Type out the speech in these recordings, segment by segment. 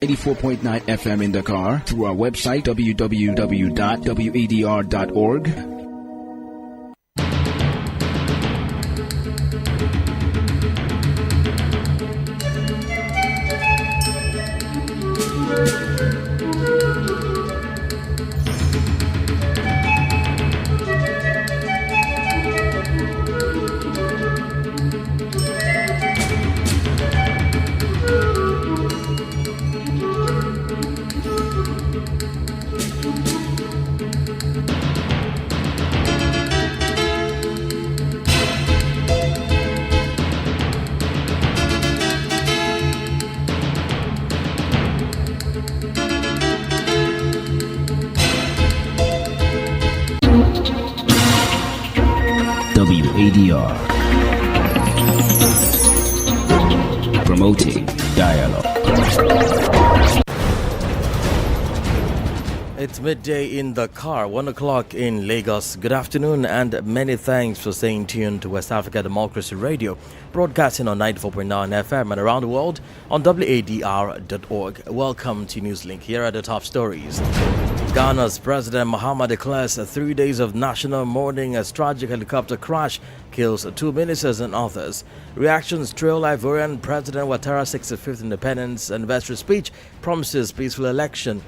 84.9 FM in Dakar through our website www.wadr.org. WADR, promoting dialogue. It's midday in Dakar, 1 o'clock in Lagos. Good afternoon and many thanks for staying tuned to West Africa Democracy Radio, broadcasting on 94.9 FM and around the world on WADR.org. Welcome to Newslink. Here are the top stories. Ghana's President Mahama declares 3 days of national mourning as tragic helicopter crash kills 2 ministers and others. Reactions trail Ivorian President Ouattara's 65th independence anniversary speech promises peaceful election.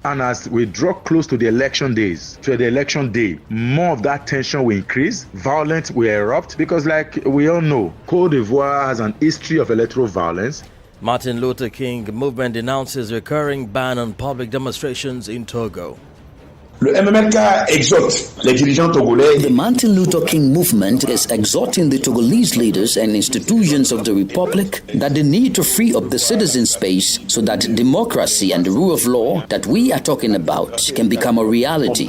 And as we draw close to the election days, to the election day, more of that tension will increase, violence will erupt, because like we all know, Côte d'Ivoire has an history of electoral violence. Martin Luther King movement denounces recurring ban on public demonstrations in Togo. Le MMLK exhorte les dirigeants togolais. The Martin Luther King movement is exhorting the Togolese leaders and institutions of the republic that they need to free up the citizen space so that democracy and the rule of law that we are talking about can become a reality.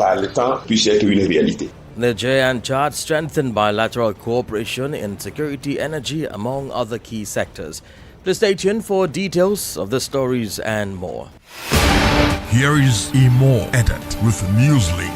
Nigeria and Chad strengthen bilateral cooperation in security, energy, among other key sectors. Please stay tuned for details of the stories and more. Here is Imo Edit with Newslink.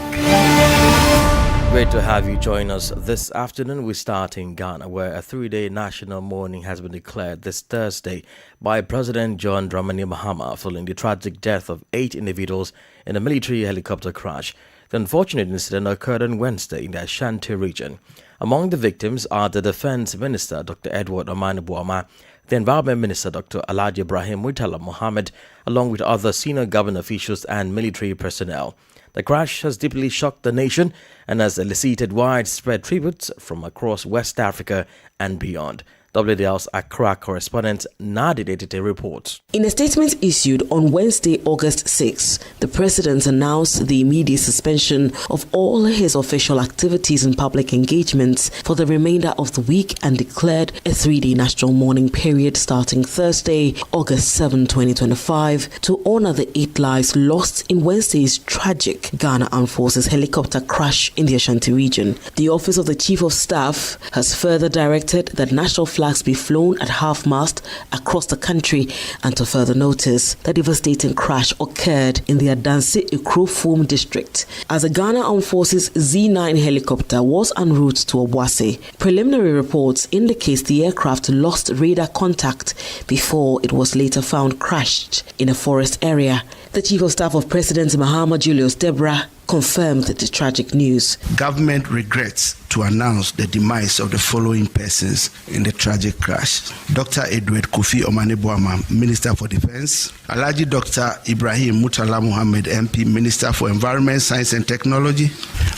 Great to have you join us this afternoon. We start in Ghana, where a 3-day national mourning has been declared this Thursday by President John Dramani Mahama following the tragic death of 8 individuals in a military helicopter crash. The unfortunate incident occurred on Wednesday in the Ashanti region. Among the victims are the Defense Minister, Dr. Edward Omani-Boama, the Environment Minister, Dr. Alhaji Ibrahim Murtala Mohammed, along with other senior government officials and military personnel. The crash has deeply shocked the nation and has elicited widespread tributes from across West Africa and beyond. WDL's Accra correspondent Nadi Edite reports. In a statement issued on Wednesday, August 6, the president announced the immediate suspension of all his official activities and public engagements for the remainder of the week and declared a 3-day national mourning period starting Thursday, August 7, 2025, to honor the 8 lives lost in Wednesday's tragic Ghana Armed Forces helicopter crash in the Ashanti region. The Office of the Chief of Staff has further directed that national flags be flown at half-mast across the country, and to further notice, the devastating crash occurred in the Adansi-Ikrofum district as a Ghana Armed Forces Z9 helicopter was en route to Obuasi. Preliminary reports indicate the aircraft lost radar contact before it was later found crashed in a forest area. The Chief of Staff of President Mahama Julius Debra confirmed the tragic news. Government regrets to announce the demise of the following persons in the tragic crash: Dr. Edward Kofi Omani-Boama, Minister for Defense; Alhaji Dr. Ibrahim Murtala Mohammed, MP, Minister for Environment, Science and Technology;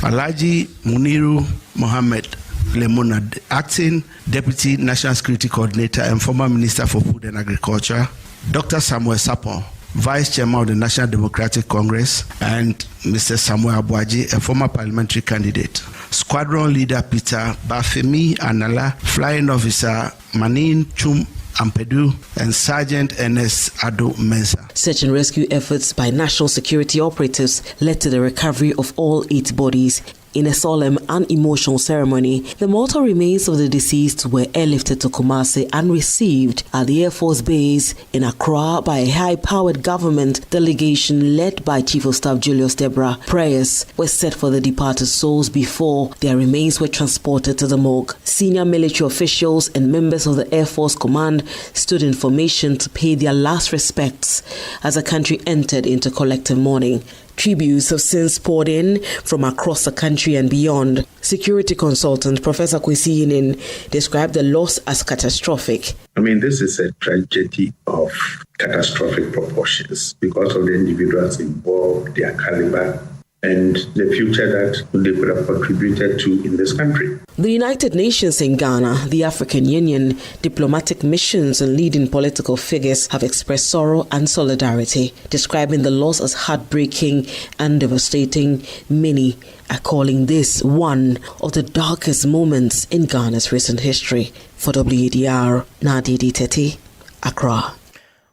Alhaji Muniru Mohammed Lemona, Acting Deputy National Security Coordinator and former Minister for Food and Agriculture; Dr. Samuel Sapon, Vice Chairman of the National Democratic Congress; and Mr. Samuel Abuaji, a former parliamentary candidate. Squadron Leader Peter Bafemi Anala, Flying Officer Manin Chum Ampedu, and Sergeant Ernest Ado Mensa. Search and rescue efforts by national security operatives led to the recovery of all 8 bodies, In a solemn and emotional ceremony, the mortal remains of the deceased were airlifted to Kumasi and received at the Air Force Base in Accra by a high-powered government delegation led by Chief of Staff Julius Debra. Prayers were said for the departed souls before their remains were transported to the morgue. Senior military officials and members of the Air Force Command stood in formation to pay their last respects as the country entered into collective mourning. Tributes have since poured in from across the country and beyond. Security consultant Professor Kwesi Yinin described the loss as catastrophic. This is a tragedy of catastrophic proportions because of the individuals involved, their caliber, and the future that they could have contributed to in this country. The United Nations in Ghana, the African Union, diplomatic missions and leading political figures have expressed sorrow and solidarity, describing the loss as heartbreaking and devastating. Many are calling this one of the darkest moments in Ghana's recent history. For WADR, Nadia Teti, Accra.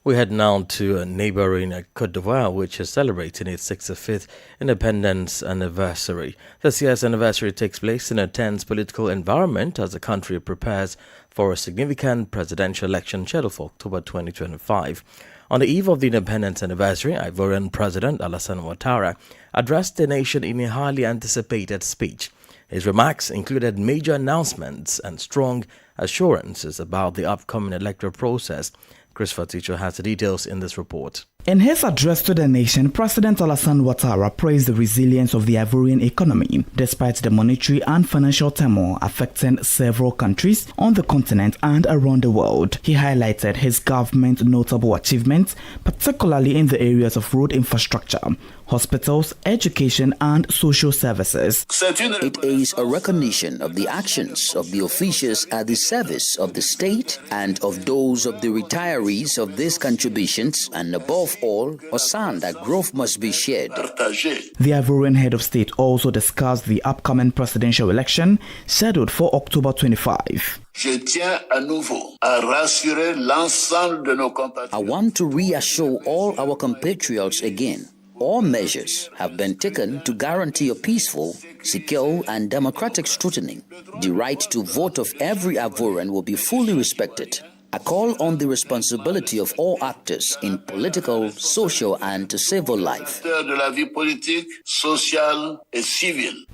We head now to neighboring Côte d'Ivoire, which is celebrating its 65th independence anniversary. This year's anniversary takes place in a tense political environment as the country prepares for a significant presidential election scheduled for October 2025. On the eve of the independence anniversary, Ivorian President Alassane Ouattara addressed the nation in a highly anticipated speech. His remarks included major announcements and strong assurances about the upcoming electoral process. Christopher Teacher has the details in this report. In his address to the nation, President Alassane Ouattara praised the resilience of the Ivorian economy despite the monetary and financial turmoil affecting several countries on the continent and around the world. He highlighted his government's notable achievements, particularly in the areas of road infrastructure, hospitals, education, and social services. It is a recognition of the actions of the officials at the service of the state and of those of the retirees of these contributions, and above all, a sign that growth must be shared. The Ivorian head of state also discussed the upcoming presidential election scheduled for October 25. I want to reassure all our compatriots again. All measures have been taken to guarantee a peaceful, secure, and democratic scrutiny. The right to vote of every Ivorian will be fully respected. I call on the responsibility of all actors in political, social, and civil life.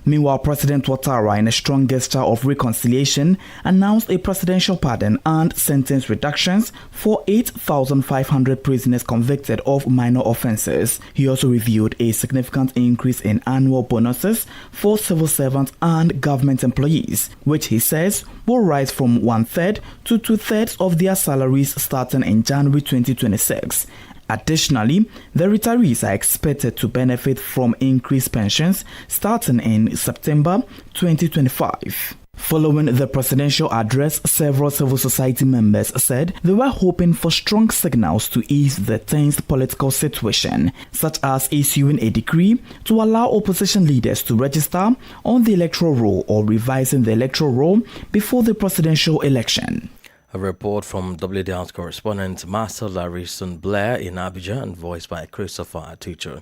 Meanwhile, President Ouattara, in a strong gesture of reconciliation, announced a presidential pardon and sentence reductions for 8,500 prisoners convicted of minor offenses. He also revealed a significant increase in annual bonuses for civil servants and government employees, which he says will rise from 1/3 to 2/3 of their salaries starting in January 2026. Additionally, the retirees are expected to benefit from increased pensions starting in September 2025. Following the presidential address, several civil society members said they were hoping for strong signals to ease the tense political situation, such as issuing a decree to allow opposition leaders to register on the electoral roll or revising the electoral roll before the presidential election. A report from WDR's correspondent Master Larison Blair in Abidjan and voiced by Christopher Teacher.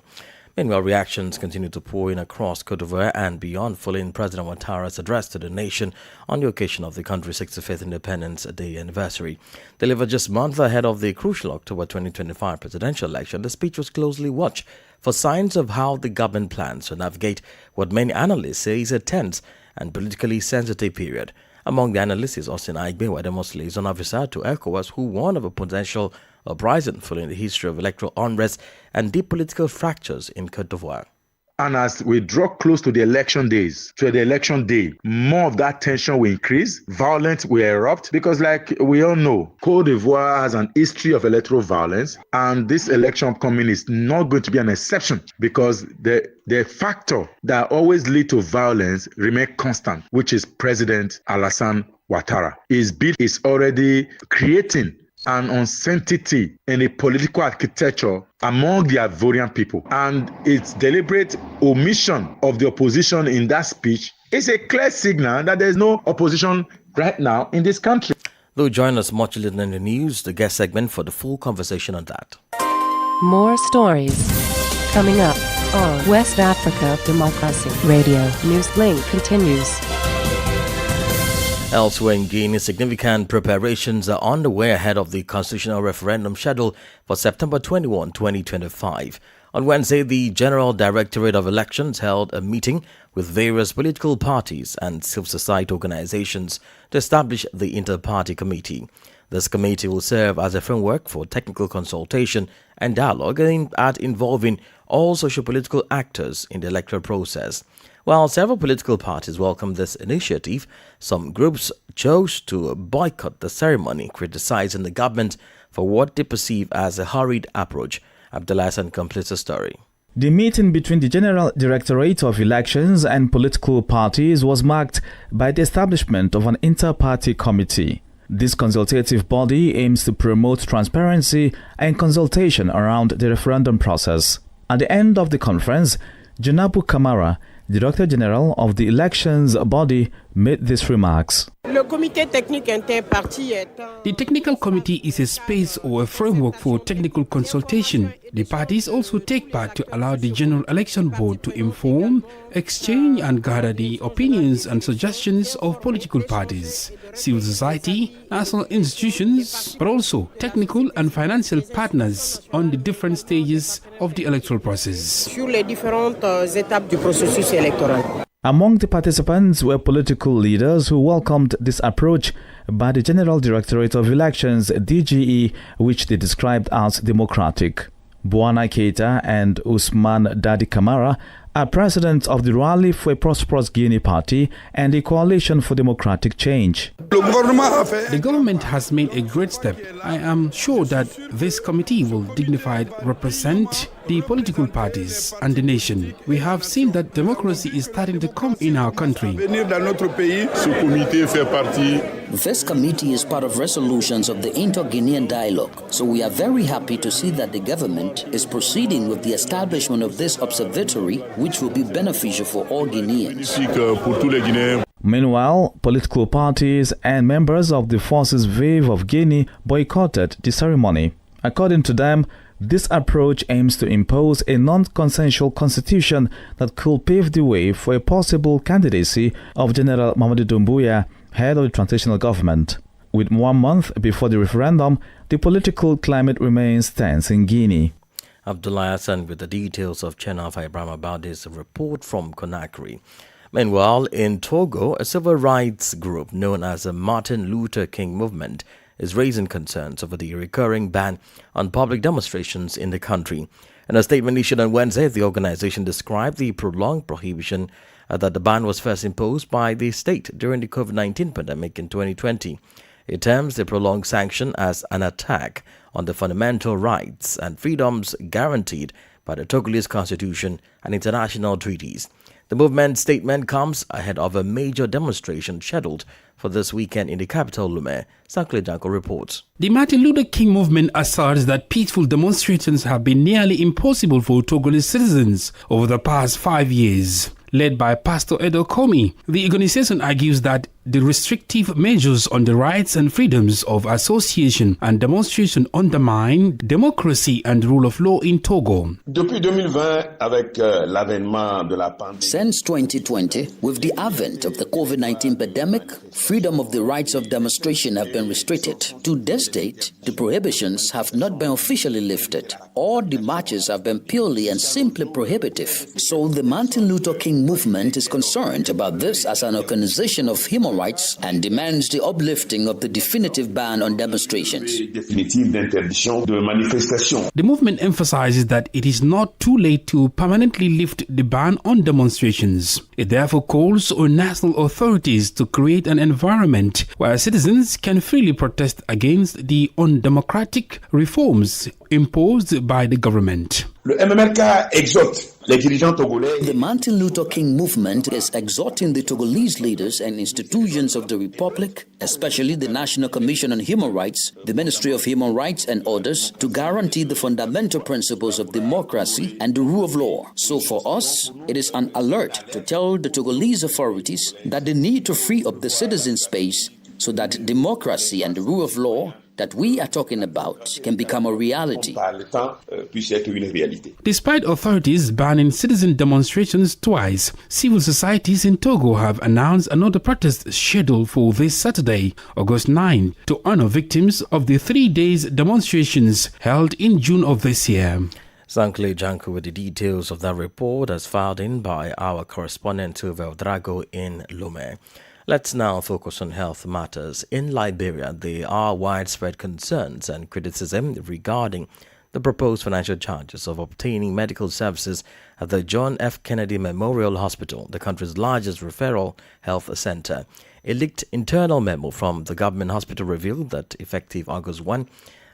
Meanwhile, reactions continue to pour in across Côte d'Ivoire and beyond following President Ouattara's address to the nation on the occasion of the country's 65th Independence Day anniversary. Delivered just months ahead of the crucial October 2025 presidential election, the speech was closely watched for signs of how the government plans to navigate what many analysts say is a tense and politically sensitive period. Among the analysts is Austin Aigbe, Wadr's liaison officer to ECOWAS, who warned of a potential uprising following the history of electoral unrest and deep political fractures in Côte d'Ivoire. And as we draw close to the election days, to the election day, more of that tension will increase, violence will erupt, because like we all know, Côte d'Ivoire has an history of electoral violence, and this election coming is not going to be an exception, because the factor that always lead to violence remain constant, which is President Alassane Ouattara. His bid is already creating an uncertainty in the political architecture among the Ivorian people. And its deliberate omission of the opposition in that speech is a clear signal that there is no opposition right now in this country. Though join us much later in the news, the guest segment for the full conversation on that. More stories coming up. on West Africa Democracy Radio. Newslink continues. Elsewhere in Guinea, significant preparations are underway ahead of the constitutional referendum scheduled for September 21, 2025. On Wednesday, the General Directorate of Elections held a meeting with various political parties and civil society organizations to establish the Inter-Party Committee. This committee will serve as a framework for technical consultation and dialogue aimed at involving all socio-political actors in the electoral process. While several political parties welcomed this initiative, some groups chose to boycott the ceremony, criticizing the government for what they perceive as a hurried approach. Abdullah Hassan completes the story. The meeting between the General Directorate of Elections and political parties was marked by the establishment of an inter-party committee. This consultative body aims to promote transparency and consultation around the referendum process. At the end of the conference, Junabu Kamara, Director General of the elections body, made these remarks. The technical committee is a space or a framework for technical consultation. The parties also take part to allow the General Election Board to inform, exchange and gather the opinions and suggestions of political parties, civil society, national institutions, but also technical and financial partners on the different stages of the electoral process. Among the participants were political leaders who welcomed this approach by the General Directorate of Elections, DGE, which they described as democratic. Bwana Keita and Usman Dadi Kamara are presidents of the Rally for a Prosperous Guinea Party and the Coalition for Democratic Change. The government has made a great step. I am sure that this committee will dignified represent the political parties and the nation. We have seen that democracy is starting to come in our country. This committee is part of resolutions of the Inter-Guinean dialogue, so we are very happy to see that the government is proceeding with the establishment of this observatory, which will be beneficial for all Guineans. Meanwhile, political parties and members of the Forces Vive of Guinea boycotted the ceremony. According to them, this approach aims to impose a non-consensual constitution that could pave the way for a possible candidacy of General Mamadou Doumbouya, head of the transitional government. With 1 month before the referendum, the political climate remains tense in Guinea. Abdullah Hassan with the details of Chenaf Ibrahim about this report from Conakry. Meanwhile, in Togo, a civil rights group known as the Martin Luther King Movement is raising concerns over the recurring ban on public demonstrations in the country. In a statement issued on Wednesday, the organization described the prolonged prohibition that the ban was first imposed by the state during the COVID-19 pandemic in 2020. It terms the prolonged sanction as an attack on the fundamental rights and freedoms guaranteed by the Togolese constitution and international treaties. The movement's statement comes ahead of a major demonstration scheduled for this weekend in the capital, Lomé. Sankle Janko reports. The Martin Luther King movement asserts that peaceful demonstrations have been nearly impossible for Togolese citizens over the past 5 years. Led by Pastor Edo Komi, the organization argues that the restrictive measures on the rights and freedoms of association and demonstration undermine democracy and rule of law in Togo. Since 2020, with the advent of the COVID-19 pandemic, freedom of the rights of demonstration have been restricted. To this date, the prohibitions have not been officially lifted. All the marches have been purely and simply prohibitive. So the Martin Luther King movement is concerned about this as an organization of human rights and demands the uplifting of the definitive ban on demonstrations. The movement emphasizes that it is not too late to permanently lift the ban on demonstrations. It therefore calls on national authorities to create an environment where citizens can freely protest against the undemocratic reforms imposed by the government. The Martin Luther King movement is exhorting the Togolese leaders and institutions of the Republic, especially the National Commission on Human Rights, the Ministry of Human Rights and others, to guarantee the fundamental principles of democracy and the rule of law. So for us, it is an alert to tell the Togolese authorities that they need to free up the citizen space so that democracy and the rule of law that we are talking about can become a reality. Despite authorities banning citizen demonstrations twice, civil societies in Togo have announced another protest scheduled for this Saturday, August 9, to honor victims of the 3 days demonstrations held in June of this year. Zankle Janku with the details of that report as filed in by our correspondent Tuvel Drago in Lome. Let's now focus on health matters. In Liberia, there are widespread concerns and criticism regarding the proposed financial charges of obtaining medical services at the John F. Kennedy Memorial Hospital, the country's largest referral health center. A leaked internal memo from the government hospital revealed that effective August 1,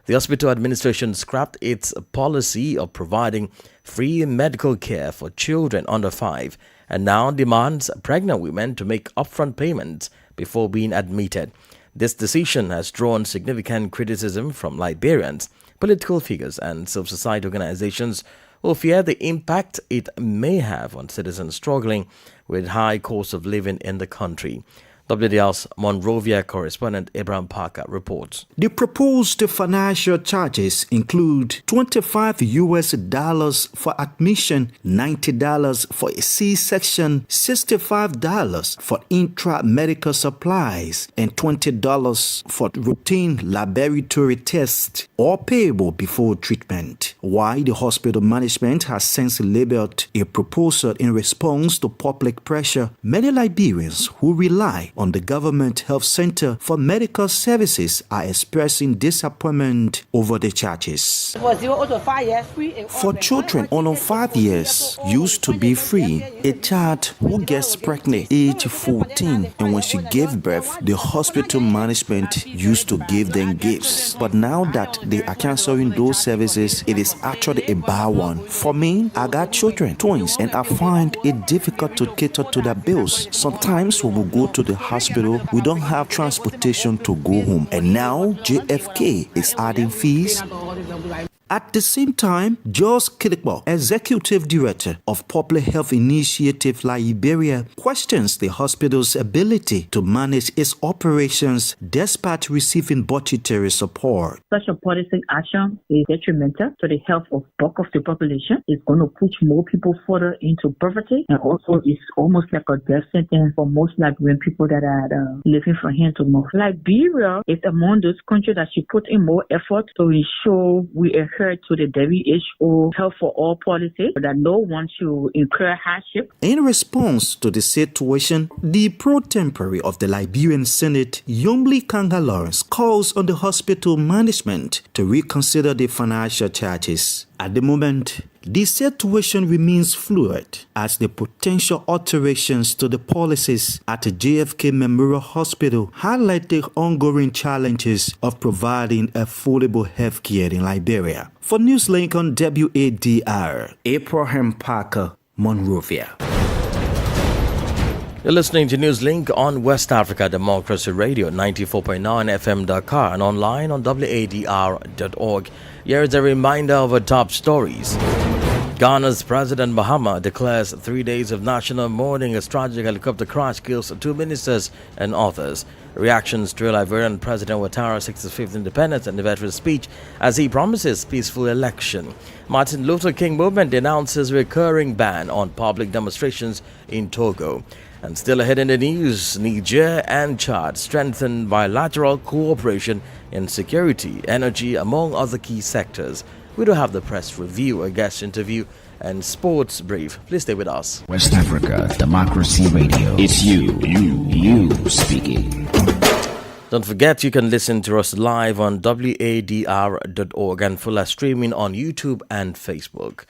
the hospital administration scrapped its policy of providing free medical care for children under 5 and now demands pregnant women to make upfront payments before being admitted. This decision has drawn significant criticism from Liberians, political figures and civil society organizations who fear the impact it may have on citizens struggling with high cost of living in the country. WDL's Monrovia correspondent Abraham Parker reports. The proposed financial charges include $25 for admission, $90 for a C-section, $65 for intra-medical supplies, and $20 for routine laboratory tests, all payable before treatment. While the hospital management has since labeled a proposal in response to public pressure, many Liberians who rely on the government health center for medical services are expressing disappointment over the charges. For 0 to 5 years, free. For children under 5 years, used to be free. A child who gets pregnant age 14 and when she gave birth, the hospital management used to give them gifts. But now that they are canceling those services, it is actually a bad one. For me, I got children, twins, and I find it difficult to cater to their bills. Sometimes when we go to the hospital, we don't have transportation to go home. And now JFK is adding fees. At the same time, Jos Kilikbo, Executive Director of Public Health Initiative Liberia, questions the hospital's ability to manage its operations despite receiving budgetary support. Such a policy action is detrimental to the health of bulk of the population. It's going to push more people further into poverty, and also it's almost like a death sentence for most Liberian people that are living from hand to mouth. Liberia is among those countries that should put in more effort to ensure we adhere to the WHO Health for All policy, that no one should incur hardship. In response to the situation, the pro-tempore of the Liberian Senate, Yomli Kanga Lawrence, calls on the hospital management to reconsider the financial charges. At the moment, the situation remains fluid as the potential alterations to the policies at the JFK Memorial Hospital highlight the ongoing challenges of providing affordable health care in Liberia. For Newslink on WADR, Abraham Parker, Monrovia. You're listening to Newslink on West Africa Democracy Radio, 94.9 FM Dakar, and online on WADR.org. Here is a reminder of our top stories. Ghana's President Mahama declares 3 days of national mourning as tragic helicopter crash kills 2 ministers and authors. Reactions to Liberian President Ouattara's 65th independence and veteran speech as he promises peaceful election. Martin Luther King movement announces recurring ban on public demonstrations in Togo. And still ahead in the news, Niger and Chad strengthen bilateral cooperation in security, energy, among other key sectors. We do have the press review, a guest interview, and sports brief. Please stay with us. West Africa Democracy Radio. It's you speaking. Don't forget you can listen to us live on WADR.org and full streaming on YouTube and Facebook.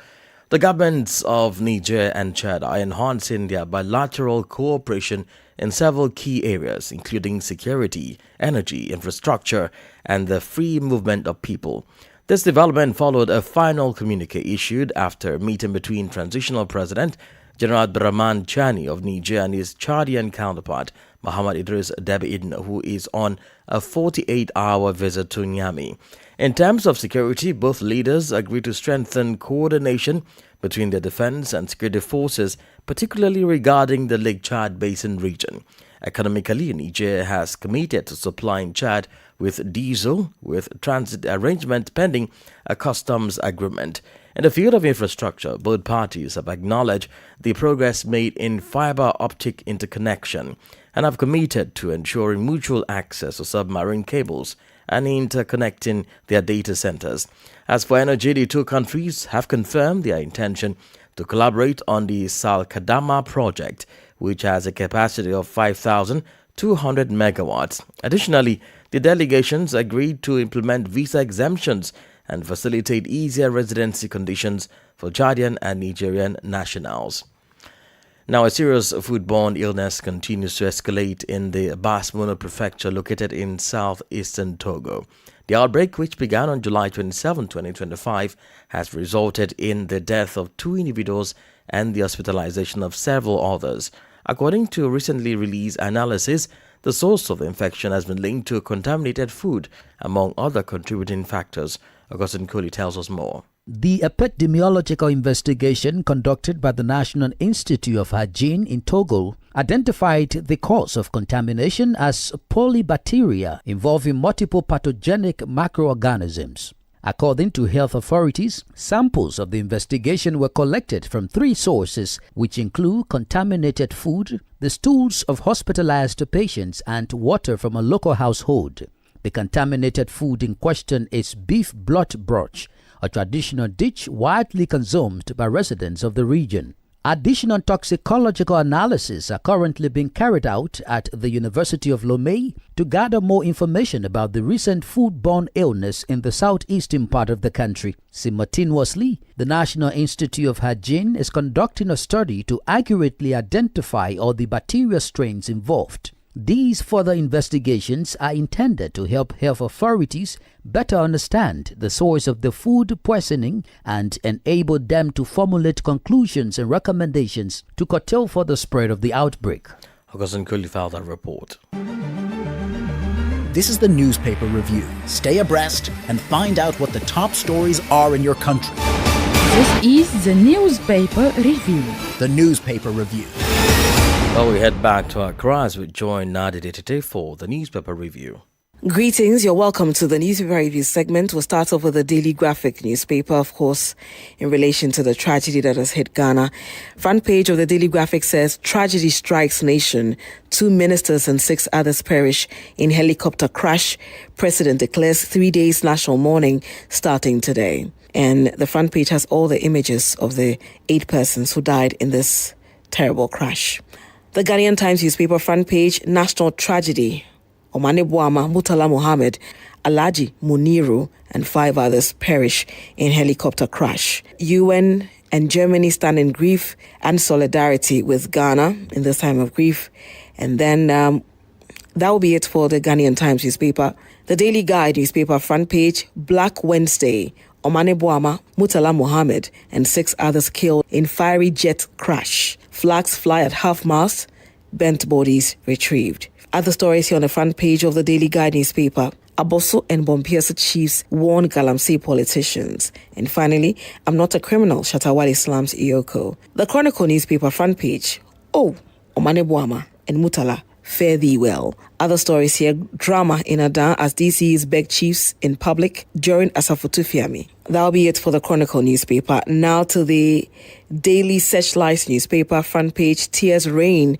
The governments of Niger and Chad are enhancing their bilateral cooperation in several key areas, including security, energy, infrastructure, and the free movement of people. This development followed a final communique issued after a meeting between Transitional President General Abdurrahman Chani of Niger and his Chadian counterpart, Mohamed Idris Deby Itno, who is on a 48-hour visit to Niamey. In terms of security, both leaders agreed to strengthen coordination between the defense and security forces, particularly regarding the Lake Chad Basin region. Economically, Niger has committed to supplying Chad with diesel, with transit arrangement pending a customs agreement. In the field of infrastructure, both parties have acknowledged the progress made in fiber optic interconnection and have committed to ensuring mutual access to submarine cables and interconnecting their data centers. As for energy, the two countries have confirmed their intention to collaborate on the Salkadama project, which has a capacity of 5,200 megawatts. Additionally, the delegations agreed to implement visa exemptions and facilitate easier residency conditions for Chadian and Nigerian nationals. Now, a serious foodborne illness continues to escalate in the Basmono prefecture located in southeastern Togo. The outbreak, which began on July 27, 2025, has resulted in the death of 2 individuals and the hospitalization of several others. According to recently released analysis, the source of the infection has been linked to contaminated food, among other contributing factors. Augustine Coley tells us more. The epidemiological investigation conducted by the National Institute of Hygiene in Togo identified the cause of contamination as polybacteria involving multiple pathogenic microorganisms. According to health authorities, samples of the investigation were collected from 3 sources, which include contaminated food, the stools of hospitalized patients, and water from a local household. The contaminated food in question is beef blood broth, a traditional dish widely consumed by residents of the region. Additional toxicological analyses are currently being carried out at the University of Lomé to gather more information about the recent foodborne illness in the southeastern part of the country. Simultaneously, the National Institute of Hygiene is conducting a study to accurately identify all the bacterial strains involved. These further investigations are intended to help health authorities better understand the source of the food poisoning and enable them to formulate conclusions and recommendations to curtail further spread of the outbreak. Augustine Coley filed that report. This is the newspaper review. Stay abreast and find out what the top stories are in your country. This is the newspaper review. The newspaper review. Well, we head back to Accra as we join Nadi Detete for the newspaper review. Greetings, you're welcome to the newspaper review segment. We'll start off with the Daily Graphic newspaper, of course, in relation to the tragedy that has hit Ghana. Front page of the Daily Graphic says, tragedy strikes nation. 2 ministers and 6 others perish in helicopter crash. President declares 3 days national mourning starting today. And the front page has all the images of the 8 persons who died in this terrible crash. The Ghanaian Times newspaper front page, national tragedy. Omane Boama, Murtala Mohammed, Alhaji Muniru, and 5 others perish in helicopter crash. UN and Germany stand in grief and solidarity with Ghana in this time of grief. And then that will be it for the Ghanaian Times newspaper. The Daily Guide newspaper front page, Black Wednesday. Omane Boama, Murtala Mohammed, and 6 others killed in fiery jet crash. Flags fly at half-mast, bent bodies retrieved. Other stories here on the front page of the Daily Guide newspaper. Abosso and Bompiasa chiefs warn Galamsey politicians. And finally, I'm not a criminal, Shatawale slams Iyoko. The Chronicle newspaper front page. Oh, Omane Boama and Murtala, fare thee well. Other stories here, drama in Adan as DCs beg chiefs in public during Asafotu Fiami. That'll be it for the Chronicle newspaper. Now to the Daily Searchlight newspaper front page, tears rain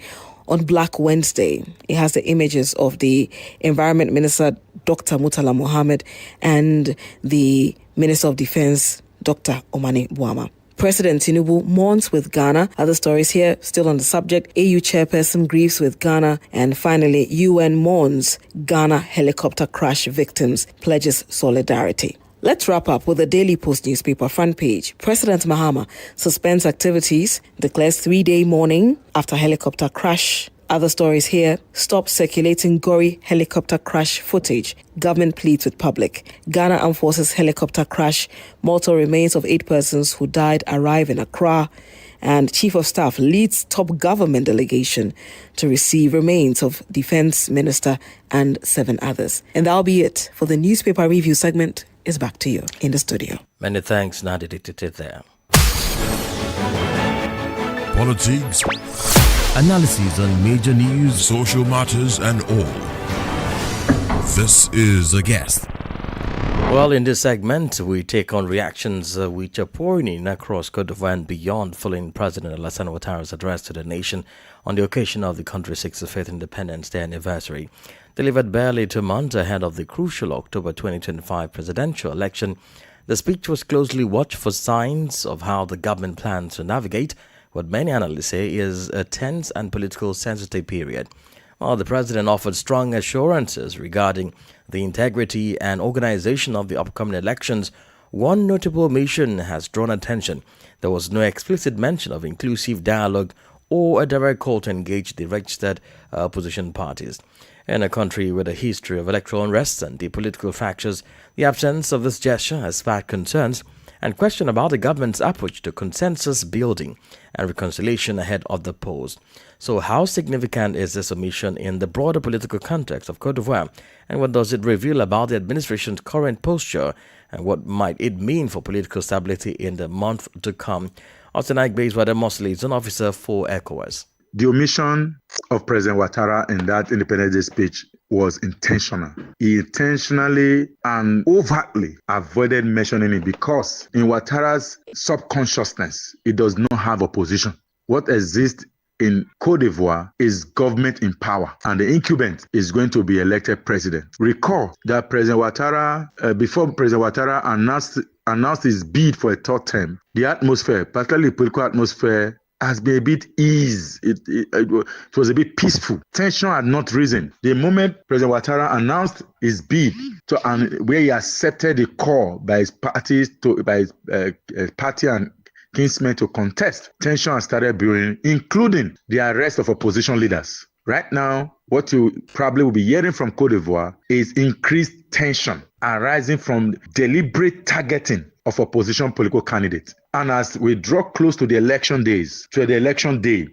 on Black Wednesday. It has the images of the Environment Minister, Dr. Murtala Mohammed, and the Minister of Defense, Dr. Omane Boama. President Tinubu mourns with Ghana. Other stories here, still on the subject. AU chairperson grieves with Ghana. And finally, UN mourns Ghana helicopter crash victims, pledges solidarity. Let's wrap up with the Daily Post newspaper front page. President Mahama suspends activities, declares 3-day mourning after helicopter crash. Other stories here, stop circulating gory helicopter crash footage. Government pleads with public. Ghana Armed Forces helicopter crash. Mortal remains of 8 persons who died arrive in Accra. And Chief of Staff leads top government delegation to receive remains of Defense Minister and 7 others. And that'll be it for the newspaper review segment. Is back to you in the studio. Many thanks, Nadi Detete there. Politics, analysis on major news, social matters, and all. This is a guest. Well, in this segment, we take on reactions which are pouring in across Côte d'Ivoire and beyond following President Alassane Ouattara's address to the nation on the occasion of the country's 65th Independence Day anniversary. Delivered barely 2 months ahead of the crucial October 2025 presidential election, the speech was closely watched for signs of how the government plans to navigate what many analysts say is a tense and politically sensitive period. While the president offered strong assurances regarding the integrity and organization of the upcoming elections, one notable omission has drawn attention. There was no explicit mention of inclusive dialogue or a direct call to engage the registered opposition parties. In a country with a history of electoral unrest and deep political fractures, the absence of this gesture has sparked concerns and question about the government's approach to consensus building and reconciliation ahead of the polls. So how significant is this omission in the broader political context of Côte d'Ivoire, and what does it reveal about the administration's current posture, and what might it mean for political stability in the month to come? Austin-based Wadr Mosley is an officer for ECOWAS. The omission of President Ouattara in that Independence Day speech was intentional. He intentionally and overtly avoided mentioning it because in Ouattara's subconsciousness, he does not have opposition. What exists in Côte d'Ivoire is government in power, and the incumbent is going to be elected president. Recall that President Ouattara, before President Ouattara announced his bid for a third term, the atmosphere, particularly the political atmosphere, has been a bit eased. It was a bit peaceful. Tension had not risen. The moment President Ouattara announced his bid, where he accepted the call by his parties by his party and kinsmen to contest, tension has started brewing, including the arrest of opposition leaders. Right now, what you probably will be hearing from Côte d'Ivoire is increased tension arising from deliberate targeting of opposition political candidates. And as we draw close to the election days,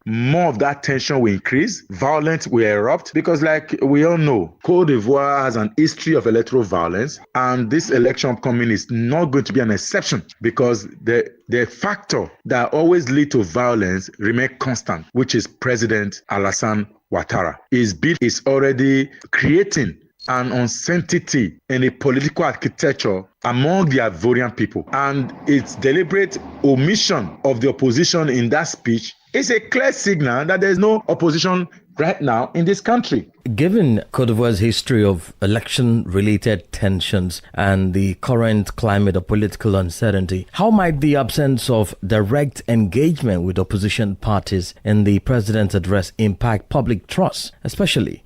more of that tension will increase, violence will erupt, because like we all know, Côte d'Ivoire has an history of electoral violence, and this election upcoming is not going to be an exception, because the factor that always lead to violence remain constant, which is President Alassane Ouattara. His bid is already creating an uncertainty in the political architecture among the Ivorian people. And its deliberate omission of the opposition in that speech is a clear signal that there is no opposition right now in this country. Given Côte d'Ivoire's history of election-related tensions and the current climate of political uncertainty, how might the absence of direct engagement with opposition parties in the president's address impact public trust, especially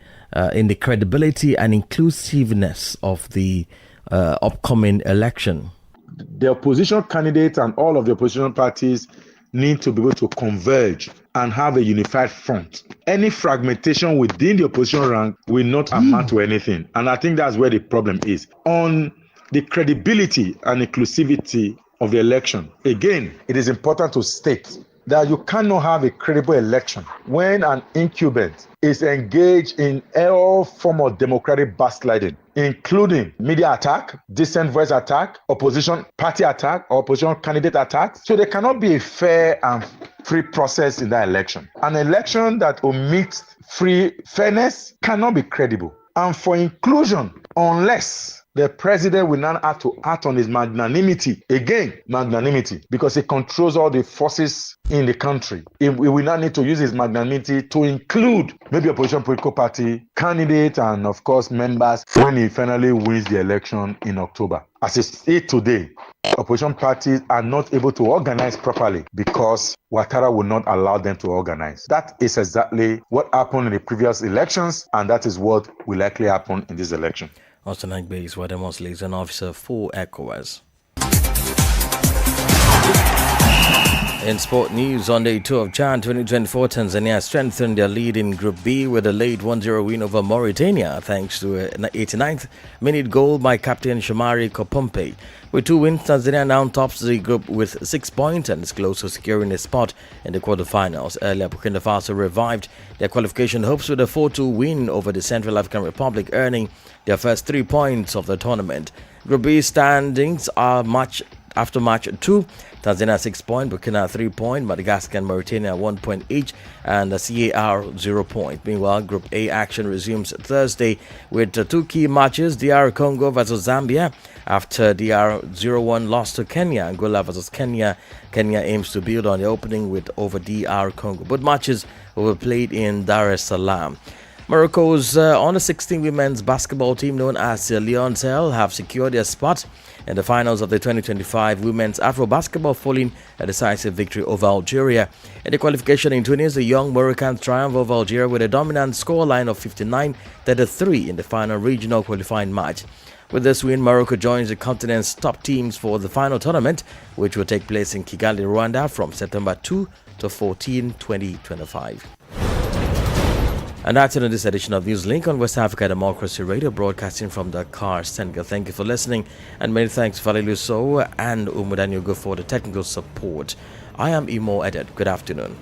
in the credibility and inclusiveness of the upcoming election? The opposition candidates and all of the opposition parties need to be able to converge and have a unified front. Any fragmentation within the opposition rank will not amount to anything. And I think that's where the problem is. On the credibility and inclusivity of the election, again, it is important to state that you cannot have a credible election when an incumbent is engaged in all form of democratic backsliding, including media attack, dissent voice attack, opposition party attack, or opposition candidate attack. So there cannot be a fair and free process in that election. An election that omits fairness cannot be credible. And for inclusion, unless the president will not have to act on his magnanimity, because he controls all the forces in the country. He will not need to use his magnanimity to include maybe opposition political party candidates and, of course, members when he finally wins the election in October. As it is today, opposition parties are not able to organize properly because Ouattara will not allow them to organize. That is exactly what happened in the previous elections, and that is what will likely happen in this election. Austin-based Wadr Mosley is an officer for ECOWAS. In sport news, on day 2 of Jan 2024, Tanzania strengthened their lead in Group B with a late 1-0 win over Mauritania thanks to an 89th minute goal by Captain Shomari Kopompe. With 2 wins, Tanzania now tops the group with 6 points and is close to securing a spot in the quarterfinals. Earlier, Burkina Faso revived their qualification hopes with a 4-2 win over the Central African Republic, earning their first 3 points of the tournament. Group B standings are After match 2, Tanzania 6 points, Burkina 3 points, Madagascar and Mauritania 1 point each, and the CAR 0 point. Meanwhile, Group A action resumes Thursday with 2 key matches: DR Congo versus Zambia. After DR 0-1 loss to Kenya, Angola versus Kenya. Kenya aims to build on the opening with over DR Congo. Both matches were played in Dar es Salaam. Morocco's under-16 women's basketball team known as Lyoncell have secured their spot in the finals of the 2025 Women's Afro Basketball following a decisive victory over Algeria. In the qualification in Tunis, the young Moroccans triumphed over Algeria with a dominant scoreline of 59-33 in the final regional qualifying match. With this win, Morocco joins the continent's top teams for the final tournament, which will take place in Kigali, Rwanda from September 2 to 14, 2025. And that's it in this edition of Newslink on West Africa Democracy Radio, broadcasting from Dakar, Senegal. Thank you for listening, and many thanks for Valerie Lusso and Umudanyogo for the technical support. I am Imo Edet. Good afternoon.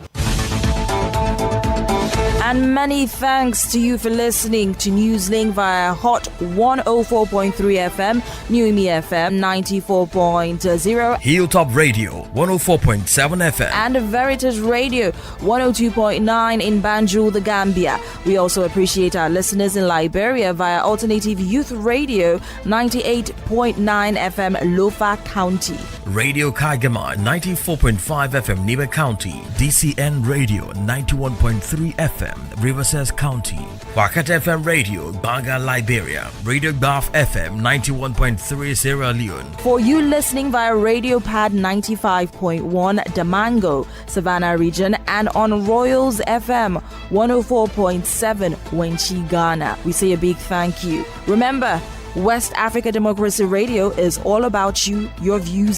And many thanks to you for listening to Newslink via Hot 104.3 FM, New Me FM 94.0, Hilltop Radio 104.7 FM, and Veritas Radio 102.9 in Banjul, the Gambia. We also appreciate our listeners in Liberia via Alternative Youth Radio 98.9 FM, Lofa County, Radio Kagama 94.5 FM, Nibe County, DCN Radio 91.3 FM, Riverside County, Wakat FM Radio, Banga, Liberia, Radio Gulf FM 91.3 Sierra Leone. For you listening via Radio Pad 95.1 Damango, Savannah region, and on Royals FM 104.7 Wenchi, Ghana, we say a big thank you. Remember, West Africa Democracy Radio is all about you, your views.